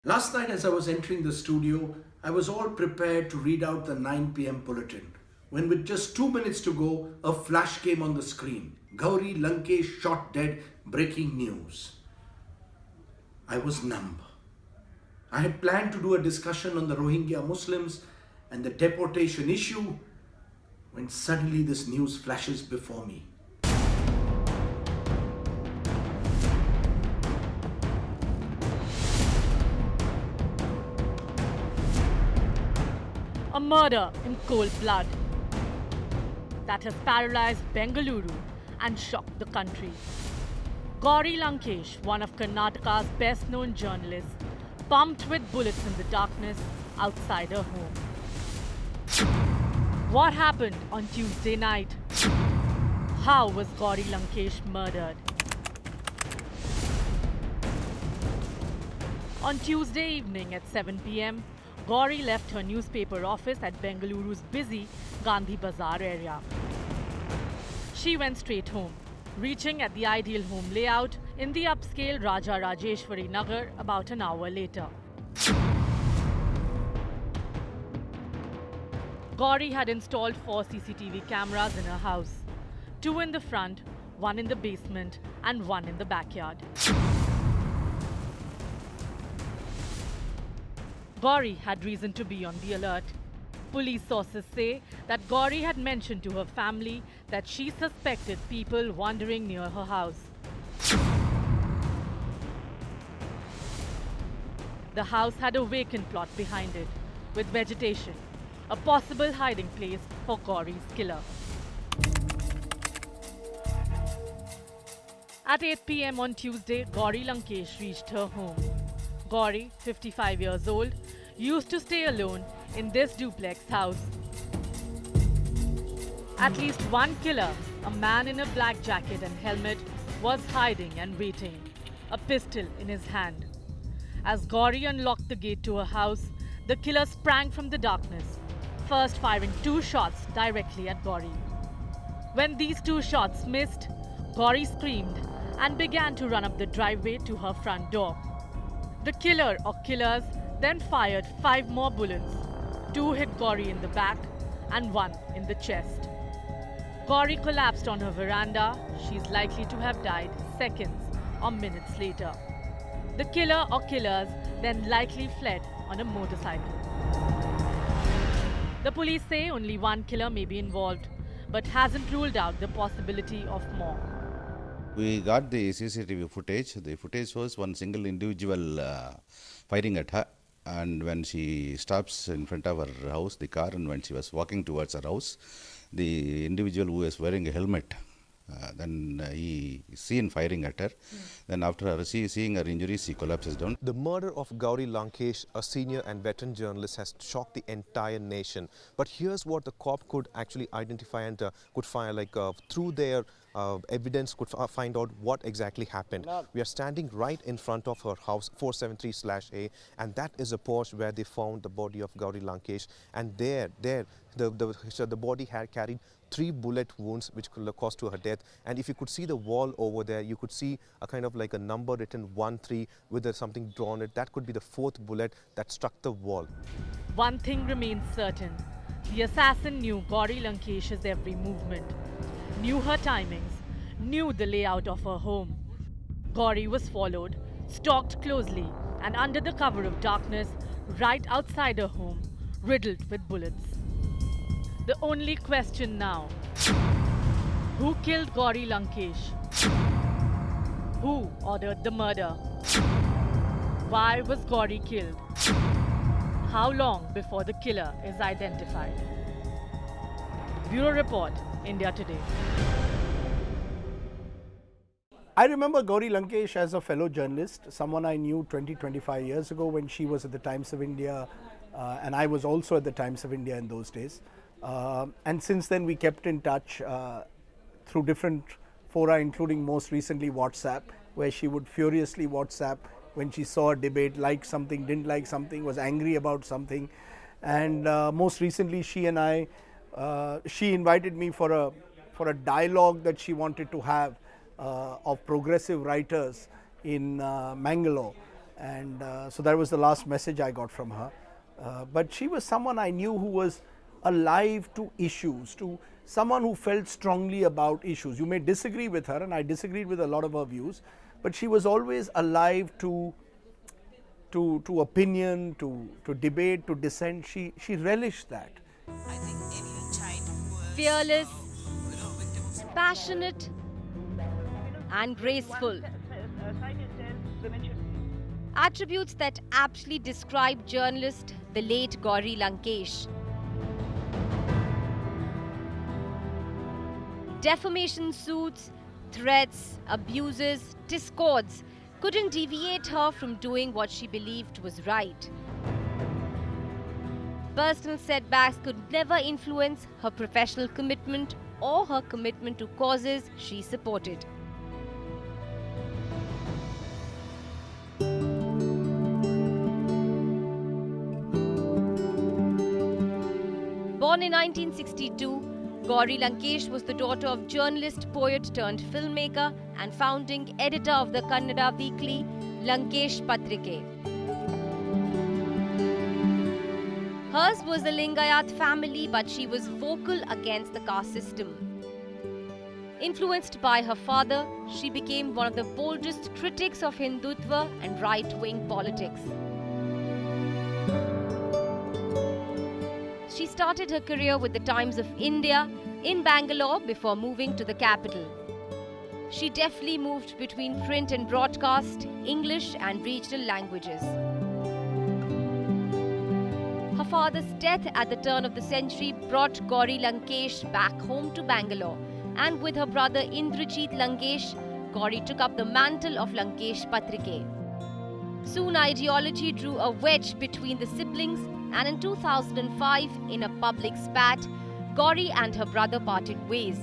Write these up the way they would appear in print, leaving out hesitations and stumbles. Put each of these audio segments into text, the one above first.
Last night, as I was entering the studio, I was all prepared to read out the 9 p.m. bulletin. When, with just 2 minutes to go, a flash came on the screen. Gauri Lankesh shot dead, breaking news. I was numb. I had planned to do a discussion on the Rohingya Muslims and the deportation issue when suddenly this news flashes before me. A murder in cold blood that has paralyzed Bengaluru and shocked the country. Gauri Lankesh, one of Karnataka's best-known journalists, pumped with bullets in the darkness outside her home. What happened on Tuesday night? How was Gauri Lankesh murdered? On Tuesday evening at 7 p.m., Gauri left her newspaper office at Bengaluru's busy Gandhi Bazaar area. She went straight home, reaching at the ideal home layout in the upscale Raja Rajeshwari Nagar about an hour later. Gauri had installed 4 CCTV cameras in her house, 2 in the front, 1 in the basement, and 1 in the backyard. Gauri had reason to be on the alert. Police sources say that Gauri had mentioned to her family that she suspected people wandering near her house. The house had a vacant plot behind it, with vegetation, a possible hiding place for Gauri's killer. At 8 p.m. on Tuesday, Gauri Lankesh reached her home. Gauri, 55 years old, used to stay alone in this duplex house. At least one killer, a man in a black jacket and helmet, was hiding and waiting, a pistol in his hand. As Gauri unlocked the gate to her house, the killer sprang from the darkness, first firing 2 shots directly at Gauri. When these 2 shots missed, Gauri screamed and began to run up the driveway to her front door. The killer or killers then fired 5 more bullets. 2 hit Gauri in the back and 1 in the chest. Gauri collapsed on her veranda. She is likely to have died seconds or minutes later. The killer or killers then likely fled on a motorcycle. The police say only 1 killer may be involved, but hasn't ruled out the possibility of more. We got the CCTV footage. The footage shows one single individual firing at her, and when she stops in front of her house, the car, and when she was walking towards her house, the individual who was wearing a helmet, then he is seen firing at her. Then after her seeing her injuries, she collapses down. The murder of Gauri Lankesh, a senior and veteran journalist, has shocked the entire nation. But here's what the cop could actually identify and could find, through their evidence, could find out what exactly happened. We are standing right in front of her house, 473/A, and that is a Porsche where they found the body of Gauri Lankesh. And there, the body had carried 3 bullet wounds which caused to her death. And if you could see the wall over there, you could see a kind of like a number written 13 with something drawn it. That could be the 4th bullet that struck the wall. One thing remains certain. The assassin knew Gauri Lankesh's every movement, knew her timings, knew the layout of her home. Gauri was followed, stalked closely, and under the cover of darkness, right outside her home, riddled with bullets. The only question now: who killed Gauri Lankesh? Who ordered the murder? Why was Gauri killed? How long before the killer is identified? Bureau Report, India Today. I remember Gauri Lankesh as a fellow journalist, someone I knew 20-25 years ago when she was at the Times of India, and I was also at the Times of India in those days. And since then we kept in touch through different fora, including most recently WhatsApp, where she would furiously WhatsApp when she saw a debate, liked something, didn't like something, was angry about something. And most recently she and I, she invited me for a dialogue that she wanted to have of progressive writers in Mangalore. And so that was the last message I got from her. But she was someone I knew who was alive to issues, to someone who felt strongly about issues. You may disagree with her, and I disagreed with a lot of her views, but she was always alive to opinion, to debate, to dissent. She relished that. Fearless, passionate, and graceful. Attributes that aptly describe journalist the late Gauri Lankesh. Defamation suits, threats, abuses, discords couldn't deviate her from doing what she believed was right. Personal setbacks could never influence her professional commitment or her commitment to causes she supported. Born in 1962, Gauri Lankesh was the daughter of journalist, poet turned filmmaker and founding editor of the Kannada weekly Lankesh Patrike. Hers was a Lingayat family, but she was vocal against the caste system. Influenced by her father, she became one of the boldest critics of Hindutva and right-wing politics. She started her career with the Times of India in Bangalore before moving to the capital. She deftly moved between print and broadcast, English and regional languages. Her father's death at the turn of the century brought Gauri Lankesh back home to Bangalore, and with her brother Indrajit Lankesh, Gauri took up the mantle of Lankesh Patrike. Soon ideology drew a wedge between the siblings, and in 2005, in a public spat, Gauri and her brother parted ways.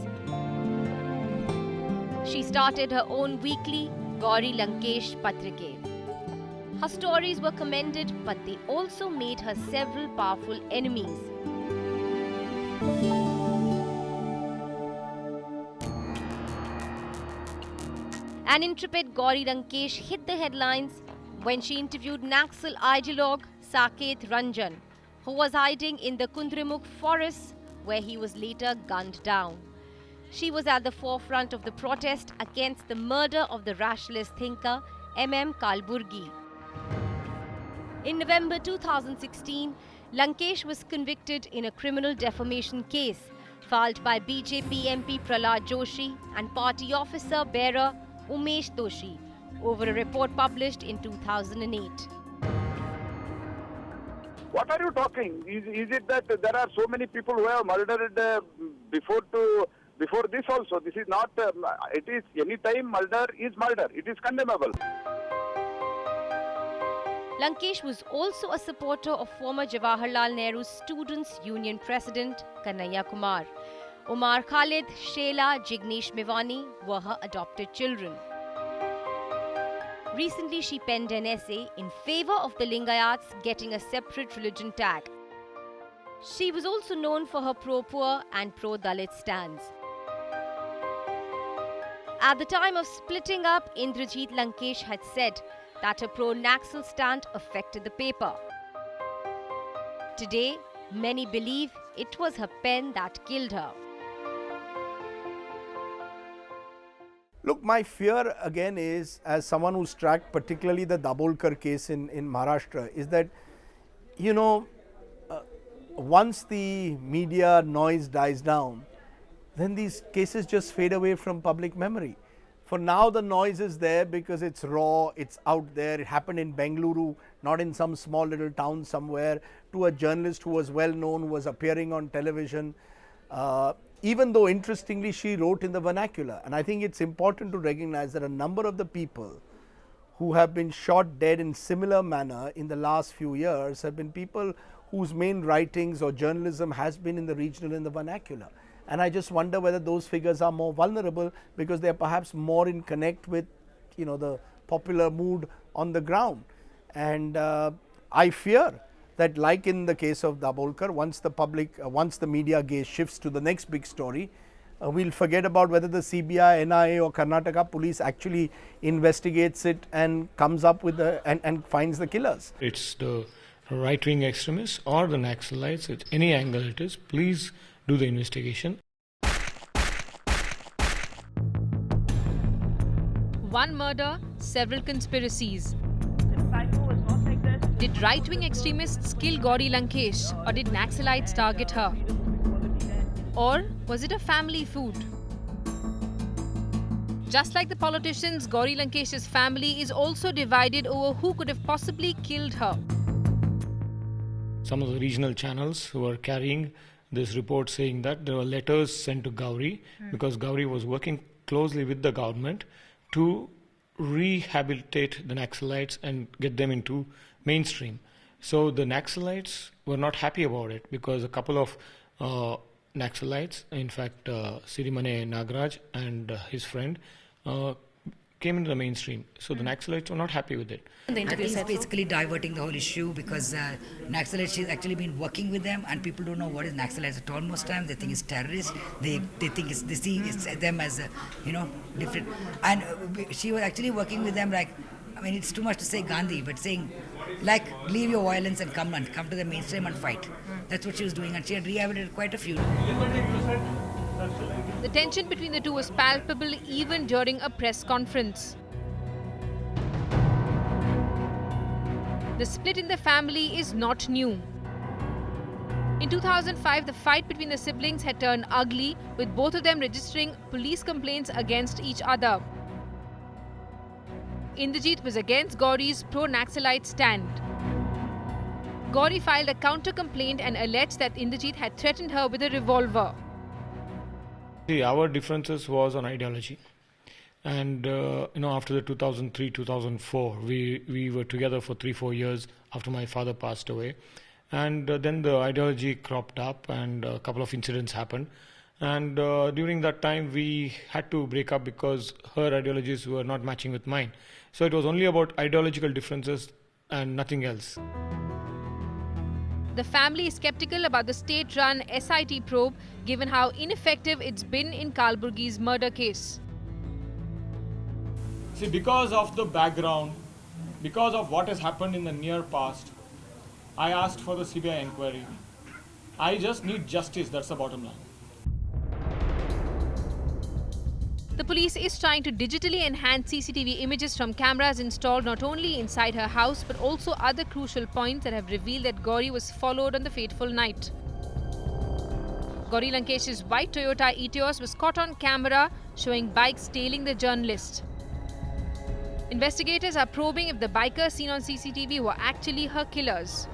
She started her own weekly, Gauri Lankesh Patrike. Her stories were commended, but they also made her several powerful enemies. An intrepid Gauri Lankesh hit the headlines when she interviewed Naxal ideologue Saket Ranjan, who was hiding in the Kundrimukh forests where he was later gunned down. She was at the forefront of the protest against the murder of the rationalist thinker M.M. Kalburgi. In November 2016, Lankesh was convicted in a criminal defamation case filed by BJP MP Prahlad Joshi and party officer bearer Umesh Doshi over a report published in 2008. What are you talking? Is it that there are so many people who have murdered before this also? This is not, it is any time murder is murder. It is condemnable. Lankesh was also a supporter of former Jawaharlal Nehru Students' Union President Kanhaiya Kumar. Umar Khalid, Sheila, Jignesh Mevani were her adopted children. Recently, she penned an essay in favor of the Lingayats getting a separate religion tag. She was also known for her pro-poor and pro-Dalit stands. At the time of splitting up, Indrajit Lankesh had said that her pro-Naxal stand affected the paper. Today, many believe it was her pen that killed her. Look, my fear again is, as someone who's tracked particularly the Dabolkar case in Maharashtra, is that, once the media noise dies down, then these cases just fade away from public memory. For now, the noise is there because it's raw, it's out there. It happened in Bengaluru, not in some small little town somewhere, to a journalist who was well known, who was appearing on television. Even though, interestingly, she wrote in the vernacular. And I think it's important to recognize that a number of the people who have been shot dead in similar manner in the last few years have been people whose main writings or journalism has been in the regional and the vernacular. And I just wonder whether those figures are more vulnerable because they are perhaps more in connect with, the popular mood on the ground. And I fear that, like in the case of Dabolkar, once the media gaze shifts to the next big story, we'll forget about whether the CBI, NIA or Karnataka police actually investigates it and comes up with and finds the killers. It's the right-wing extremists or the Naxalites, it's any angle it is, please do the investigation. One murder, several conspiracies. Did right-wing extremists kill Gauri Lankesh, or did Naxalites target her? Or was it a family feud? Just like the politicians, Gauri Lankesh's family is also divided over who could have possibly killed her. Some of the regional channels who are carrying this report saying that there were letters sent to Gauri because Gauri was working closely with the government to rehabilitate the Naxalites and get them into mainstream. So the Naxalites were not happy about it because a couple of Naxalites, in fact Sirimane Nagaraj and his friend, came into the mainstream. So the Naxalites were not happy with it. I think it's basically diverting the whole issue because Naxalites, she's actually been working with them and people don't know what is Naxalites at all most times. They think it's terrorists. They think they see it's them as different. And she was actually working with them like, I mean, it's too much to say Gandhi, but saying like leave your violence and come to the mainstream and fight. That's what she was doing, and she had rehabilitated quite a few. The tension between the two was palpable even during a press conference. The split in the family is not new. In 2005, the fight between the siblings had turned ugly, with both of them registering police complaints against each other. Indrajit was against Gauri's pro-Naxalite stand. Gauri filed a counter-complaint and alleged that Indrajit had threatened her with a revolver. See, our differences was on ideology. And, after the 2003-2004, we were together for 3-4 years after my father passed away. And then the ideology cropped up and a couple of incidents happened. And during that time, we had to break up because her ideologies were not matching with mine. So it was only about ideological differences and nothing else. The family is skeptical about the state-run SIT probe, given how ineffective it's been in Kalburgi's murder case. See, because of the background, because of what has happened in the near past, I asked for the CBI inquiry. I just need justice, that's the bottom line. The police is trying to digitally enhance CCTV images from cameras installed not only inside her house but also other crucial points that have revealed that Gauri was followed on the fateful night. Gauri Lankesh's white Toyota Etios was caught on camera showing bikes tailing the journalist. Investigators are probing if the bikers seen on CCTV were actually her killers.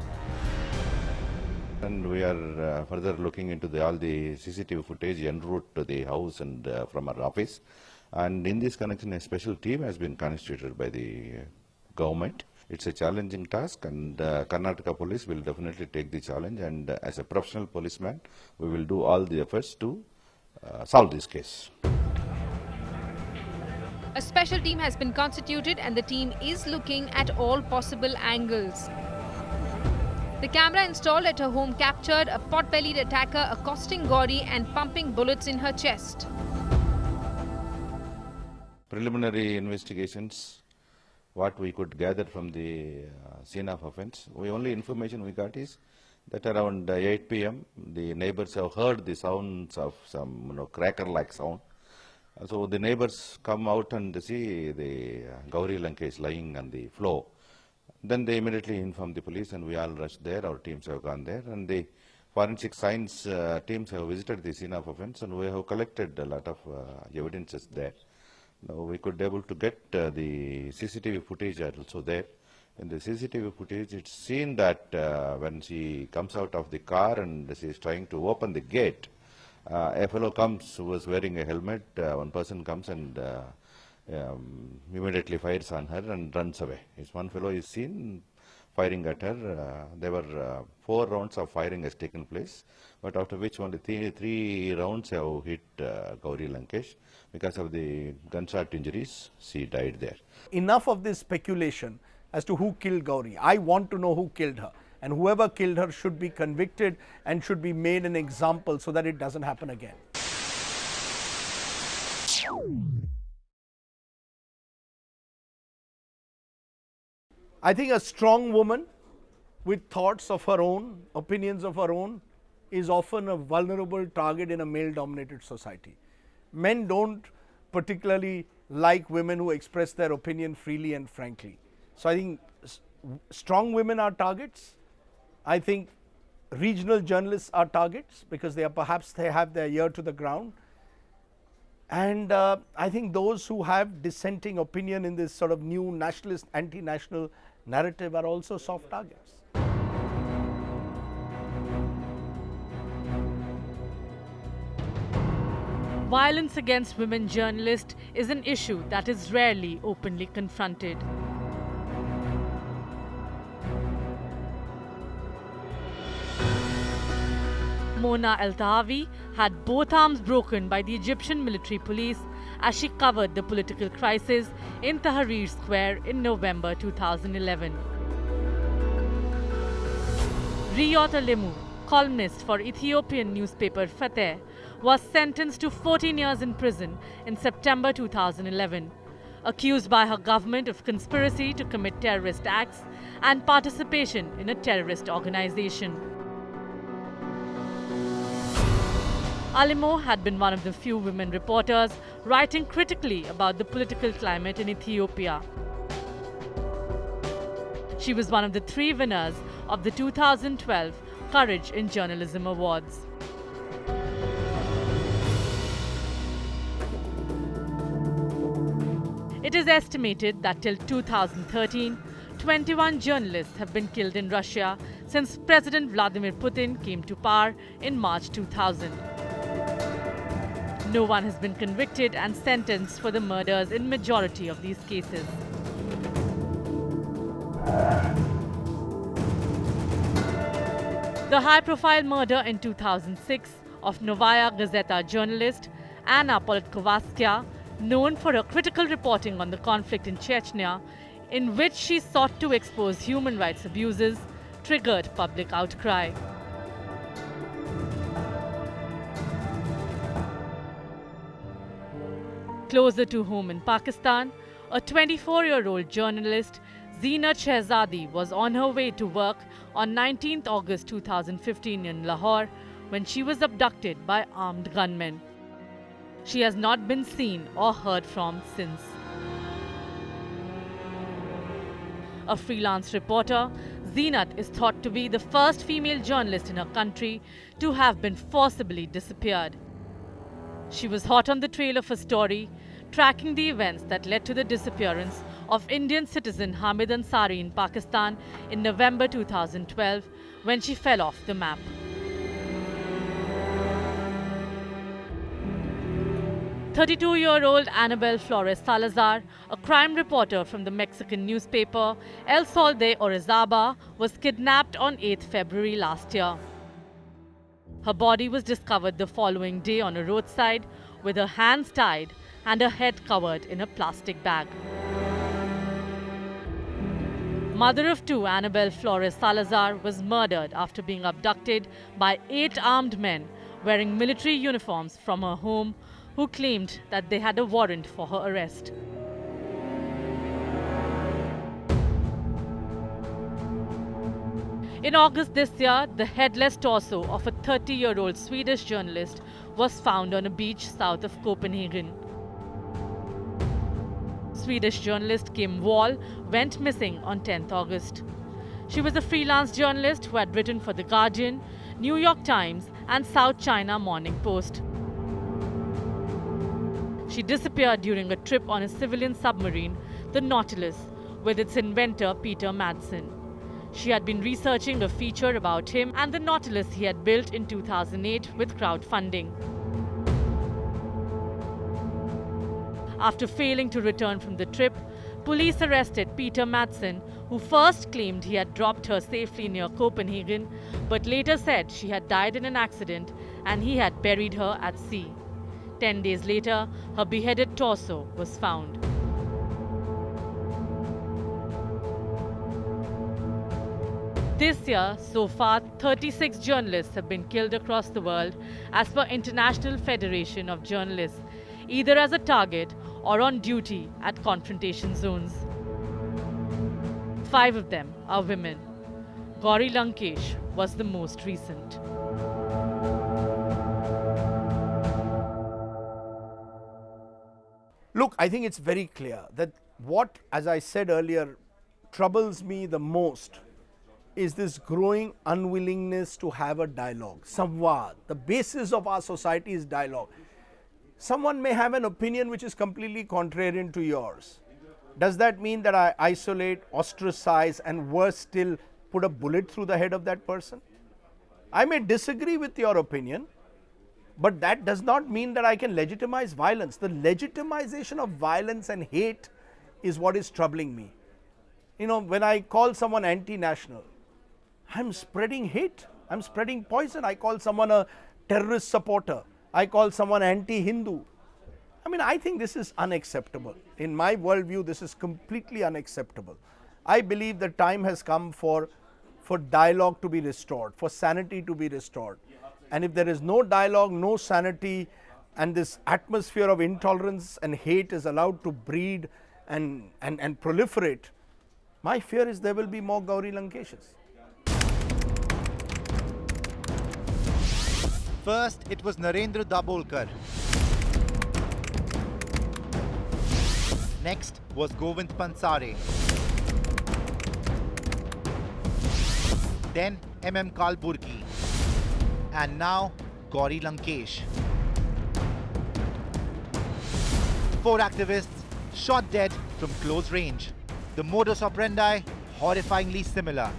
And we are further looking into all the CCTV footage en route to the house and from our office. And in this connection, a special team has been constituted by the government. It's a challenging task, and Karnataka police will definitely take the challenge. And as a professional policeman, we will do all the efforts to solve this case. A special team has been constituted and the team is looking at all possible angles. The camera installed at her home captured a pot-bellied attacker accosting Gauri and pumping bullets in her chest. Preliminary investigations, what we could gather from the scene of offense, the only information we got is that around 8 p.m. the neighbors have heard the sounds of some cracker-like sound. So the neighbors come out and see the Gauri Lankesh lying on the floor. Then they immediately inform the police and we all rushed there. Our teams have gone there and the forensic science teams have visited the scene of offense and we have collected a lot of evidences there. Now we could able to get the CCTV footage also there. In the CCTV footage, it's seen that when she comes out of the car and she is trying to open the gate, a fellow comes who was wearing a helmet. One person comes and immediately fires on her and runs away. One fellow is seen firing at her. There were 4 rounds of firing has taken place, but after which only three rounds have hit Gauri Lankesh. Because of the gunshot injuries, she died there. Enough of this speculation as to who killed Gauri. I want to know who killed her, and whoever killed her should be convicted and should be made an example so that it doesn't happen again. I think a strong woman with thoughts of her own, opinions of her own, is often a vulnerable target in a male-dominated society. Men don't particularly like women who express their opinion freely and frankly. So I think strong women are targets. I think regional journalists are targets because they have their ear to the ground. And I think those who have dissenting opinion in this sort of new nationalist, anti-national narrative are also soft targets. Violence against women journalists is an issue that is rarely openly confronted. Mona El-Tahawi had both arms broken by the Egyptian military police as she covered the political crisis in Tahrir Square in November 2011. Riyot Alemu, columnist for Ethiopian newspaper Fateh, was sentenced to 14 years in prison in September 2011, accused by her government of conspiracy to commit terrorist acts and participation in a terrorist organization. Alemo had been one of the few women reporters writing critically about the political climate in Ethiopia. She was one of the 3 winners of the 2012 Courage in Journalism Awards. It is estimated that till 2013, 21 journalists have been killed in Russia since President Vladimir Putin came to power in March 2000. No one has been convicted and sentenced for the murders in majority of these cases. The high-profile murder in 2006 of Novaya Gazeta journalist Anna Politkovskaya, known for her critical reporting on the conflict in Chechnya, in which she sought to expose human rights abuses, triggered public outcry. Closer to home in Pakistan, a 24-year-old journalist, Zeenat Shehzadi, was on her way to work on 19th August 2015 in Lahore when she was abducted by armed gunmen. She has not been seen or heard from since. A freelance reporter, Zeenat is thought to be the first female journalist in her country to have been forcibly disappeared. She was hot on the trail of a story, tracking the events that led to the disappearance of Indian citizen Hamid Ansari in Pakistan in November 2012 when she fell off the map. "32-year-old Anabel Flores Salazar, a crime reporter from the Mexican newspaper El Sol de Orizaba, was kidnapped on 8th February last year. Her body was discovered the following day on a roadside with her hands tied and her head covered in a plastic bag. Mother of 2, Anabel Flores Salazar, was murdered after being abducted by 8 armed men wearing military uniforms from her home who claimed that they had a warrant for her arrest. In August this year, the headless torso of a 30-year-old Swedish journalist was found on a beach south of Copenhagen. Swedish journalist Kim Wall went missing on 10th August. She was a freelance journalist who had written for The Guardian, New York Times and South China Morning Post. She disappeared during a trip on a civilian submarine, the Nautilus, with its inventor Peter Madsen. She had been researching a feature about him and the Nautilus he had built in 2008 with crowdfunding. After failing to return from the trip, police arrested Peter Madsen, who first claimed he had dropped her safely near Copenhagen, but later said she had died in an accident and he had buried her at sea. 10 days later, her beheaded torso was found. This year, so far, 36 journalists have been killed across the world as per International Federation of Journalists, either as a target or on duty at confrontation zones. 5 of them are women. Gauri Lankesh was the most recent. Look, I think it's very clear that what, as I said earlier, troubles me the most is this growing unwillingness to have a dialogue. Samvad. The basis of our society is dialogue. Someone may have an opinion which is completely contrarian to yours. Does that mean that I isolate, ostracize, and worse still, put a bullet through the head of that person? I may disagree with your opinion, but that does not mean that I can legitimize violence. The legitimization of violence and hate is what is troubling me. You know, when I call someone anti-national, I'm spreading hate. I'm spreading poison. I call someone a terrorist supporter. I call someone anti-Hindu. I mean, I think this is unacceptable. In my worldview, this is completely unacceptable. I believe the time has come for dialogue to be restored, for sanity to be restored. And if there is no dialogue, no sanity, and this atmosphere of intolerance and hate is allowed to breed and proliferate, my fear is there will be more Gauri Lankeshes. First, it was Narendra Dabolkar. Next was Govind Pansare. Then M.M. Kalburgi. And now Gauri Lankesh. 4 activists shot dead from close range. The modus operandi horrifyingly similar.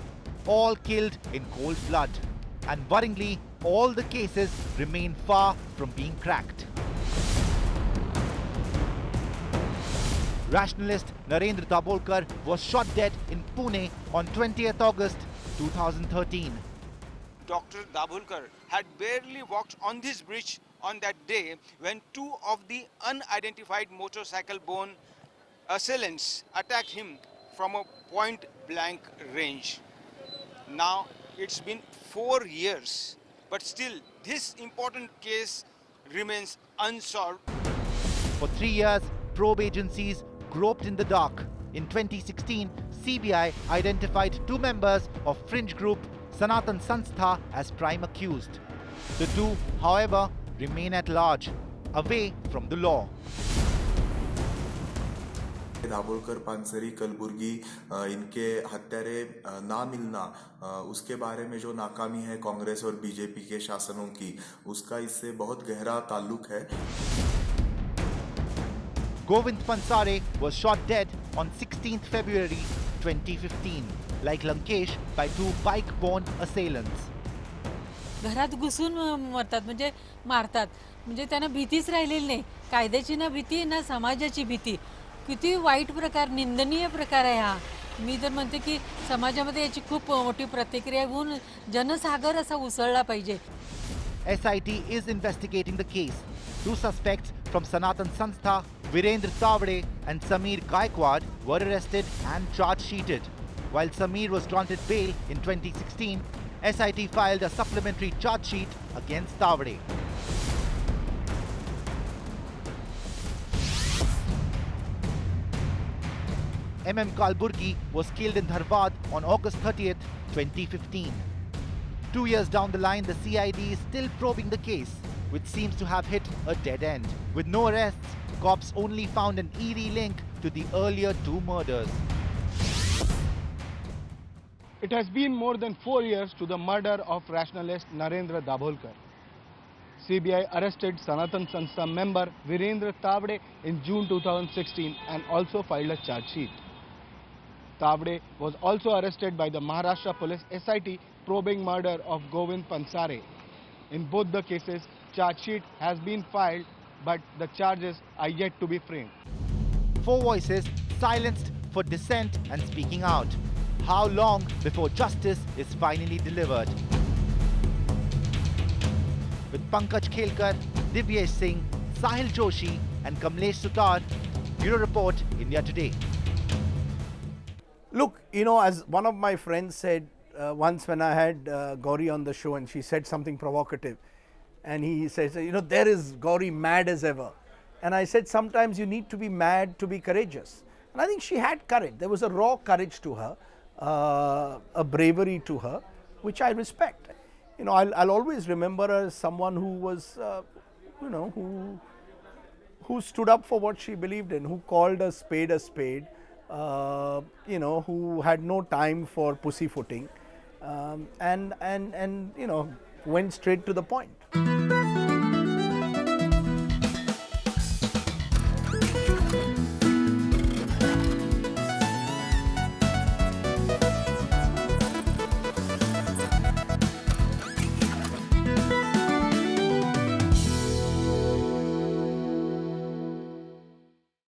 All killed in cold blood. And worryingly, all the cases remain far from being cracked. Rationalist Narendra Dabolkar was shot dead in Pune on 20th August 2013. Dr. Dabolkar had barely walked on this bridge on that day when 2 of the unidentified motorcycle-borne assailants attacked him from a point-blank range. Now it's been 4 years, but still this important case remains unsolved. For 3 years, probe agencies groped in the dark. In 2016, CBI identified 2 members of fringe group Sanatan Sanstha as prime accused. The 2, however, remain at large, away from the law. Dabholkar, पानसरी, Kalaburagi इनके हत्यारे ना मिलना, उसके बारे में जो नाकामी है कांग्रेस और बीजेपी के शासनों की, उसका इससे बहुत गहरा ताल्लुक है. Govind Pansare was shot dead on 16th February 2015, like Lankesh, by 2 bike-borne assailants. घरात घुसून मरतात म्हणजे मारतात म्हणजे त्यांना भीतीच राहिलेली नाही कायद्याची ना भीती ना समाजाची भीती किती वाईट प्रकार निंदनीय प्रकार आहे हा मी तर म्हणते की समाजामध्ये याची खूप मोठी प्रतिक्रिया होऊन जनसागर असा उसळला पाहिजे SIT is investigating the case. 2 suspects from Sanatan Sanstha, Virendra Tavade and Sameer Gaikwad were arrested and charge-sheeted. While Sameer was granted bail in 2016, SIT filed a supplementary charge sheet against Tavade. M.M. Kalburgi was killed in Dharwad on August 30th, 2015. 2 years down the line, the CID is still probing the case, which seems to have hit a dead end. With no arrests, cops only found an eerie link to the earlier 2 murders. It has been more than 4 years to the murder of rationalist Narendra Dabolkar. CBI arrested Sanatan Sanstha member Virendra Tavade in June 2016 and also filed a charge sheet. Tavade was also arrested by the Maharashtra Police SIT probing murder of Govind Pansare. In both the cases, charge sheet has been filed, but the charges are yet to be framed. 4 voices silenced for dissent and speaking out. How long before justice is finally delivered? With Pankaj Khelkar, Divyesh Singh, Sahil Joshi and Kamlesh Sutar, Bureau Report, India Today. Look, you know, as one of my friends said once when I had Gauri on the show and she said something provocative and he says, you know, there is Gauri mad as ever. And I said, sometimes you need to be mad to be courageous. And I think she had courage. There was a raw courage to her, a bravery to her, which I respect. You know, I'll always remember her as someone who was, you know, who stood up for what she believed in, who called a spade, you know, who had no time for pussyfooting, and you know, went straight to the point.